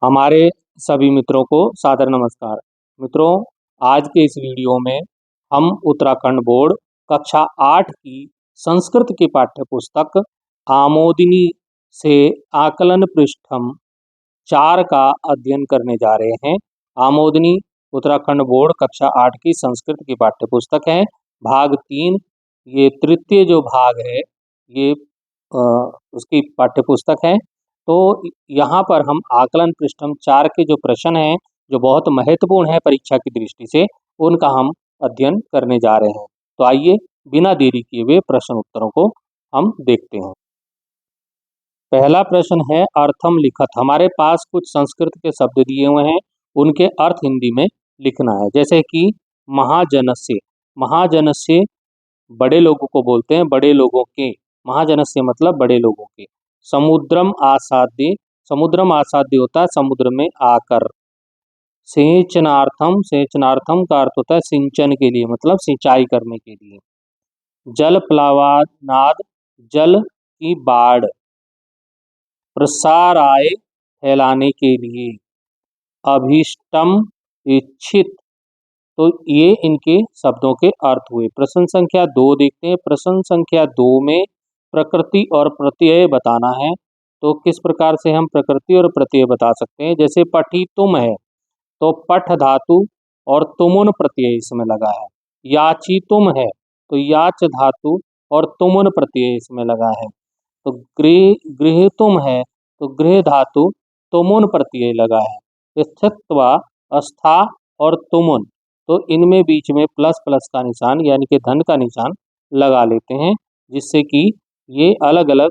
हमारे सभी मित्रों को सादर नमस्कार। मित्रों, आज के इस वीडियो में हम उत्तराखंड बोर्ड कक्षा 8 की संस्कृत की पाठ्य पुस्तक आमोदिनी से आकलन पृष्ठम 4 का अध्ययन करने जा रहे हैं। आमोदिनी उत्तराखंड बोर्ड कक्षा 8 की संस्कृत की पाठ्य पुस्तक है, भाग 3। ये तृतीय जो भाग है ये उसकी पाठ्य पुस्तक है। तो यहाँ पर हम आकलन पृष्ठम 4 के जो प्रश्न हैं जो बहुत महत्वपूर्ण है परीक्षा की दृष्टि से, उनका हम अध्ययन करने जा रहे हैं। तो आइए बिना देरी किए हुए प्रश्न उत्तरों को हम देखते हैं। पहला प्रश्न है अर्थम लिखत। हमारे पास कुछ संस्कृत के शब्द दिए हुए हैं, उनके अर्थ हिंदी में लिखना है। जैसे कि महाजनस्य, महाजनस्य बड़े लोगों को बोलते हैं, बड़े लोगों के, महाजनस्य मतलब बड़े लोगों के। समुद्रम आसाद्य, समुद्रम आसाद्य होता है समुद्र में आकर। सिंचनार्थम, सिंचनार्थम का अर्थ होता है सिंचन के लिए, मतलब सिंचाई करने के लिए। जल प्लावनाद, जल की बाढ़। प्रसाराय, फैलाने के लिए। अभीष्टम, इच्छित। तो ये इनके शब्दों के अर्थ हुए। प्रश्न संख्या 2 देखते हैं। प्रश्न संख्या 2 में प्रकृति और प्रत्यय बताना है। तो किस प्रकार से हम प्रकृति और प्रत्यय बता सकते हैं? जैसे पठी तुम है तो पठ धातु और तुमुन प्रत्यय इसमें लगा है। याची तुम है तो याच धातु और तुमुन प्रत्यय इसमें लगा है। तो गृह, गृह तुम है तो गृह धातु तुमुन प्रत्यय लगा है। स्थित्वा, अस्था और तुमुन, तो इनमें बीच में प्लस प्लस का निशान यानी कि धन का निशान लगा लेते हैं, जिससे कि ये अलग अलग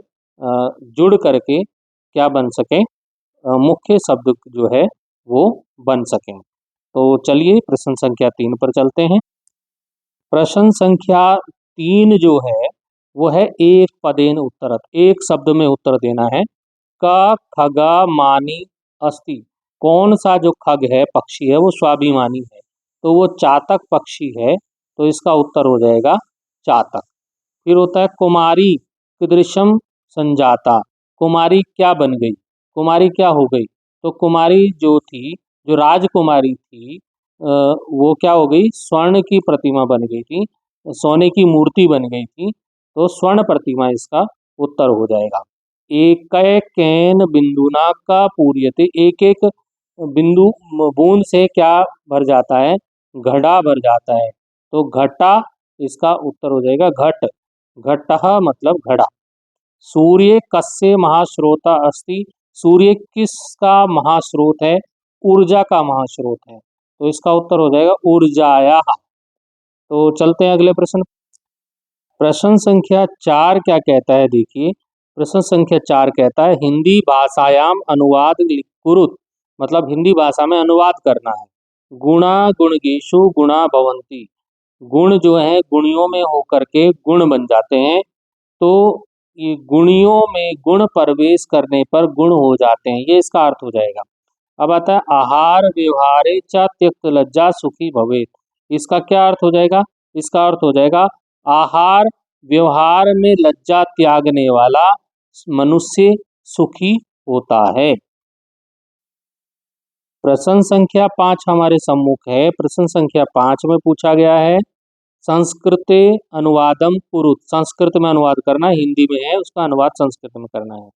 जुड़ करके क्या बन सके, मुख्य शब्द जो है वो बन सकें। तो चलिए प्रश्न संख्या 3 पर चलते हैं। प्रश्न संख्या 3 जो है वो है एक पदेन उत्तरत, एक शब्द में उत्तर देना है। क खगा मानी अस्ति, कौन सा जो खग है, पक्षी है, वो स्वाभिमानी है, तो वो चातक पक्षी है, तो इसका उत्तर हो जाएगा चातक। फिर होता है कुमारी कीदृशम संजाता, कुमारी क्या बन गई, कुमारी क्या हो गई, तो कुमारी जो थी, जो राजकुमारी थी, वो क्या हो गई, स्वर्ण की प्रतिमा बन गई थी, सोने की मूर्ति बन गई थी, तो स्वर्ण प्रतिमा इसका उत्तर हो जाएगा। एक कैन बिंदुना का पूर्यते, एक एक बिंदु बूंद से क्या भर जाता है, घड़ा भर जाता है, तो घटा इसका उत्तर हो जाएगा घट, घटः मतलब घड़ा। सूर्य कस्य महास्रोता अस्ति, सूर्य किसका महास्रोत है, ऊर्जा का महास्रोत है, तो इसका उत्तर हो जाएगा ऊर्जाया। तो चलते हैं अगले प्रश्न। प्रश्न संख्या 4 क्या कहता है, देखिए प्रश्न संख्या 4 कहता है हिंदी भाषायाम अनुवाद कुरुत, मतलब हिंदी भाषा में अनुवाद करना है। गुणा गुणगेशु गुणा भवंती, गुण जो है गुणियों में होकर के गुण बन जाते हैं, तो ये गुणियों में गुण प्रवेश करने पर गुण हो जाते हैं, ये इसका अर्थ हो जाएगा। अब आता है आहार व्यवहारे च त्यक्त लज्जा सुखी भवेत, इसका क्या अर्थ हो जाएगा, इसका अर्थ हो जाएगा आहार व्यवहार में लज्जा त्यागने वाला मनुष्य सुखी होता है। प्रश्न संख्या 5 हमारे सम्मुख है। प्रश्न संख्या 5 में पूछा गया है संस्कृते अनुवादम कुरुत, संस्कृत में अनुवाद करना, हिंदी में है उसका अनुवाद संस्कृत में करना है।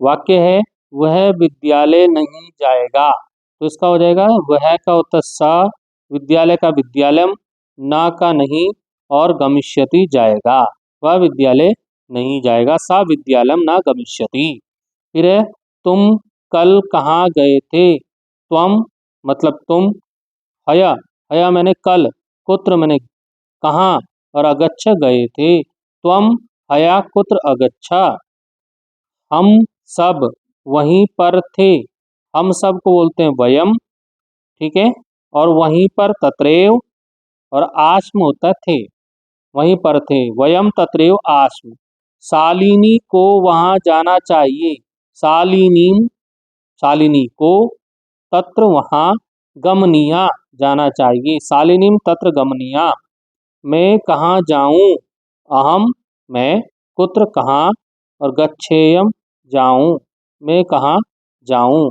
वाक्य है वह विद्यालय नहीं जाएगा, तो इसका हो जाएगा वह का उत्तर सा, विद्यालय का विद्यालयम, ना का नहीं, और गमिष्यति जाएगा, वह विद्यालय नहीं जाएगा, सा विद्यालयम ना गमिष्यति। फिर है तुम कल कहाँ गए थे, त्वम मतलब तुम, हया, हया मैंने कल, कुत्र मैंने कहाँ, और अगच्छ गए थे, त्वम हया कुत्र अगच्छा। हम सब वहीं पर थे, हम सब को बोलते हैं वयम, ठीक है, और वहीं पर तत्रैव, और आश्म होता थे, वहीं पर थे, वयम तत्रैव आश्म। शालिनी को वहां जाना चाहिए, शालिनी, शालिनी को, तत्र वहां, गमनीया जाना चाहिए, शालिनीम तत्र गमनीया। मैं कहाँ जाऊं, अहम मैं, कुत्र कहाँ, और गच्छेयम जाऊं, मैं कहाँ जाऊं।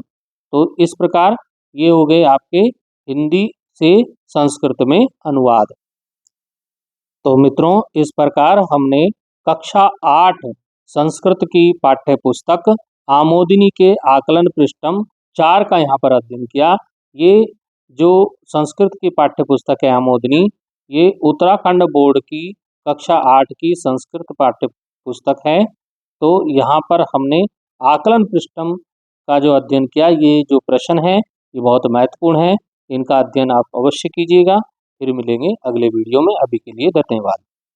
तो इस प्रकार ये हो गए आपके हिंदी से संस्कृत में अनुवाद। तो मित्रों, इस प्रकार हमने कक्षा 8 संस्कृत की पाठ्य पुस्तक आमोदिनी के आकलन पृष्ठम 4 का यहाँ पर अध्ययन किया। ये जो संस्कृत की पाठ्य पुस्तक है आमोदिनी, ये उत्तराखंड बोर्ड की कक्षा 8 की संस्कृत पाठ्य पुस्तक है। तो यहाँ पर हमने आकलन पृष्ठम का जो अध्ययन किया, ये जो प्रश्न है ये बहुत महत्वपूर्ण है, इनका अध्ययन आप अवश्य कीजिएगा। फिर मिलेंगे अगले वीडियो में, अभी के लिए धन्यवाद।